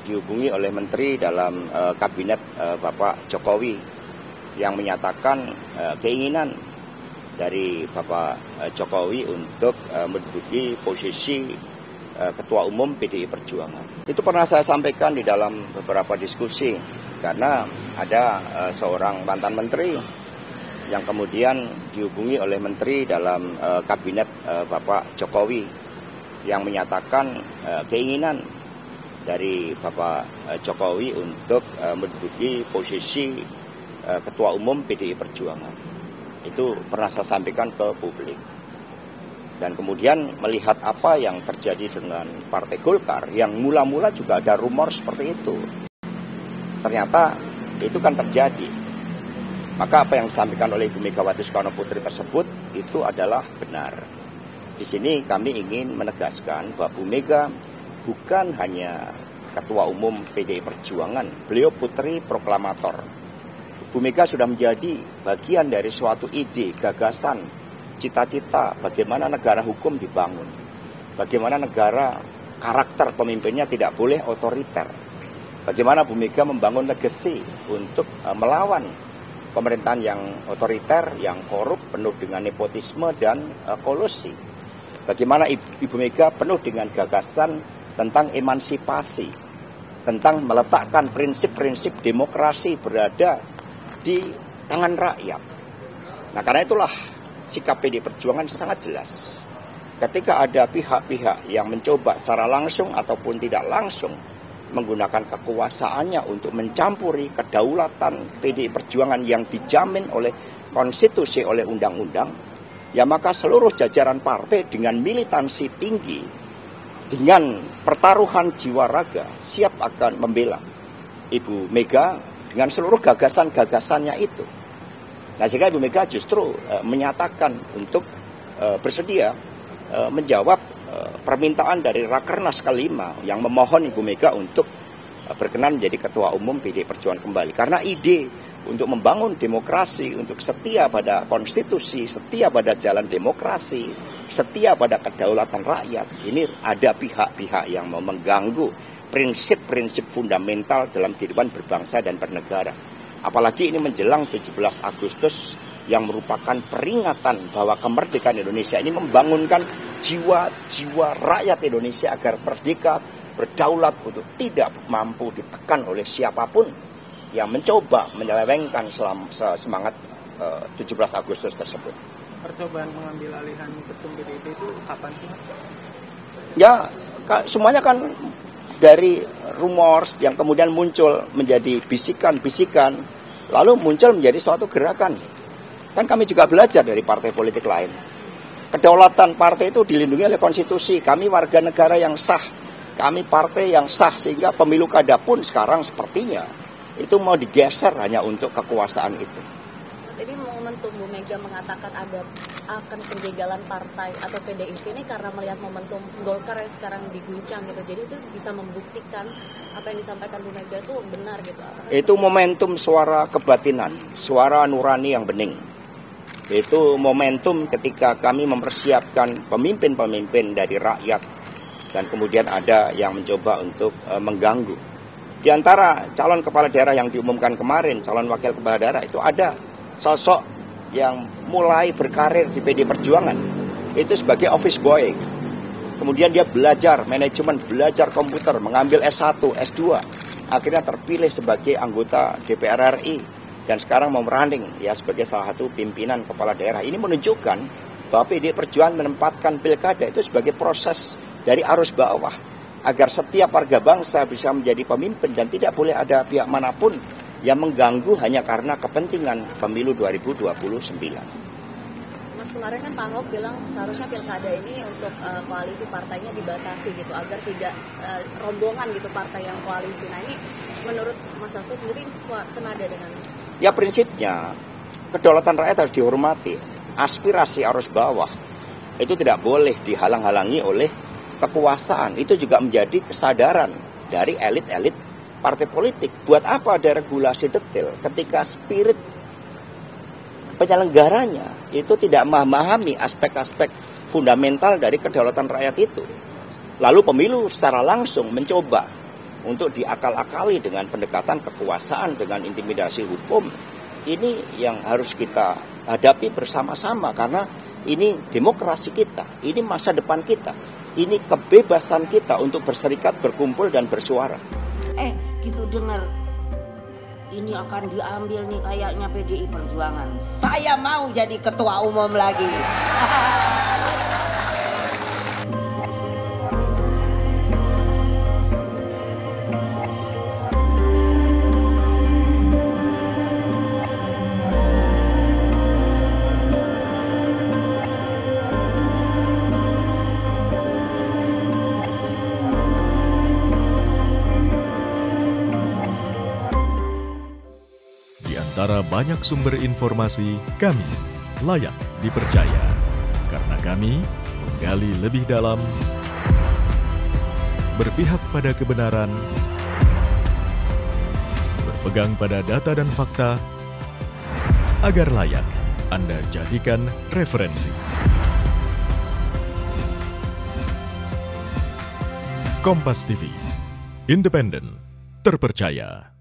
dihubungi oleh Menteri dalam Kabinet Bapak Jokowi yang menyatakan keinginan dari Bapak Jokowi untuk menduduki posisi Ketua Umum PDI Perjuangan. Itu pernah saya sampaikan di dalam beberapa diskusi karena ada seorang mantan menteri yang kemudian dihubungi oleh Menteri dalam Kabinet Bapak Jokowi yang menyatakan keinginan dari Bapak Jokowi untuk menduduki posisi Ketua Umum PDI Perjuangan. Itu pernah saya sampaikan ke publik. Dan kemudian melihat apa yang terjadi dengan Partai Golkar yang mula-mula juga ada rumor seperti itu. Ternyata itu kan terjadi. Maka apa yang disampaikan oleh Ibu Megawati Soekarno Putri tersebut itu adalah benar. Di sini kami ingin menegaskan bahwa Bu Mega bukan hanya Ketua Umum PDI Perjuangan, beliau putri proklamator. Bu Mega sudah menjadi bagian dari suatu ide, gagasan, cita-cita bagaimana negara hukum dibangun. Bagaimana negara karakter pemimpinnya tidak boleh otoriter. Bagaimana Bu Mega membangun legacy untuk melawan pemerintahan yang otoriter, yang korup, penuh dengan nepotisme dan kolusi. Bagaimana Ibu Mega penuh dengan gagasan tentang emansipasi, tentang meletakkan prinsip-prinsip demokrasi berada di tangan rakyat. Nah, karena itulah sikap PDI Perjuangan sangat jelas. Ketika ada pihak-pihak yang mencoba secara langsung ataupun tidak langsung menggunakan kekuasaannya untuk mencampuri kedaulatan PDI Perjuangan yang dijamin oleh konstitusi, oleh undang-undang, ya maka seluruh jajaran partai dengan militansi tinggi, dengan pertaruhan jiwa raga, siap akan membela Ibu Mega dengan seluruh gagasan-gagasannya itu. Nah, sehingga Ibu Mega justru menyatakan untuk bersedia menjawab permintaan dari Rakernas ke-5 yang memohon Ibu Mega untuk berkenan menjadi Ketua Umum PDI Perjuangan kembali. Karena ide untuk membangun demokrasi, untuk setia pada konstitusi, setia pada jalan demokrasi, setia pada kedaulatan rakyat, ini ada pihak-pihak yang mau mengganggu prinsip-prinsip fundamental dalam kehidupan berbangsa dan bernegara. Apalagi ini menjelang 17 Agustus yang merupakan peringatan bahwa kemerdekaan Indonesia ini membangunkan jiwa-jiwa rakyat Indonesia agar merdeka, berdaulat, untuk tidak mampu ditekan oleh siapapun yang mencoba menyelewengkan semangat 17 Agustus tersebut. Percobaan mengambil alihan ketum PDIP itu kapan sih? Ya, semuanya kan dari rumors yang kemudian muncul menjadi bisikan-bisikan, lalu muncul menjadi suatu gerakan. Kan kami juga belajar dari partai politik lain. Kedaulatan partai itu dilindungi oleh konstitusi. Kami warga negara yang sah, kami partai yang sah, sehingga pemilu kada pun sekarang sepertinya itu mau digeser hanya untuk kekuasaan itu. Mas, ini momentum Bu Mega mengatakan akan penjagalan partai atau PDIP ini karena melihat momentum Golkar yang sekarang diguncang gitu. Jadi itu bisa membuktikan apa yang disampaikan Bu Mega itu benar gitu. Itu momentum suara kebatinan, suara nurani yang bening. Itu momentum ketika kami mempersiapkan pemimpin-pemimpin dari rakyat dan kemudian ada yang mencoba untuk mengganggu. Di antara calon kepala daerah yang diumumkan kemarin, calon wakil kepala daerah itu ada sosok yang mulai berkarir di PDI Perjuangan itu sebagai office boy. Kemudian dia belajar manajemen, belajar komputer, mengambil S1, S2, akhirnya terpilih sebagai anggota DPR RI dan sekarang mau merunding ya sebagai salah satu pimpinan kepala daerah. Ini menunjukkan bahwa PDI Perjuangan menempatkan pilkada itu sebagai proses dari arus bawah agar setiap warga bangsa bisa menjadi pemimpin dan tidak boleh ada pihak manapun yang mengganggu hanya karena kepentingan pemilu 2029. Mas, kemarin kan Pak Ahok bilang seharusnya pilkada ini untuk koalisi partainya dibatasi gitu agar tidak rombongan gitu partai yang koalisi. Nah, ini menurut Mas Hasto sendiri senada dengan? Ya, prinsipnya kedaulatan rakyat harus dihormati. Aspirasi arus bawah itu tidak boleh dihalang-halangi oleh kekuasaan. Itu juga menjadi kesadaran dari elit-elit partai politik. Buat apa ada regulasi detail ketika spirit penyelenggaranya itu tidak memahami aspek-aspek fundamental dari kedaulatan rakyat itu. Lalu pemilu secara langsung mencoba untuk diakal-akali dengan pendekatan kekuasaan, dengan intimidasi hukum. Ini yang harus kita hadapi bersama-sama karena ini demokrasi kita, ini masa depan kita, ini kebebasan kita untuk berserikat, berkumpul, dan bersuara. Gitu dengar, ini akan diambil nih kayaknya PDI Perjuangan. Saya mau jadi ketua umum lagi. Antara banyak sumber informasi, kami layak dipercaya. Karena kami menggali lebih dalam, berpihak pada kebenaran, berpegang pada data dan fakta, agar layak Anda jadikan referensi. Kompas TV, independen, terpercaya.